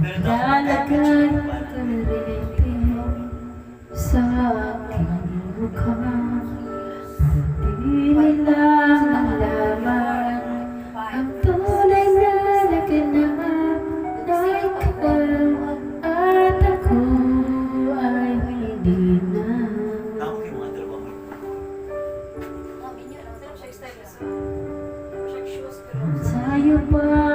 Dalagan kaliritin sa aking mukha. Di nila malaman ang tunay na naganap na ikaw at ako ay hindi na. Sa'yo pa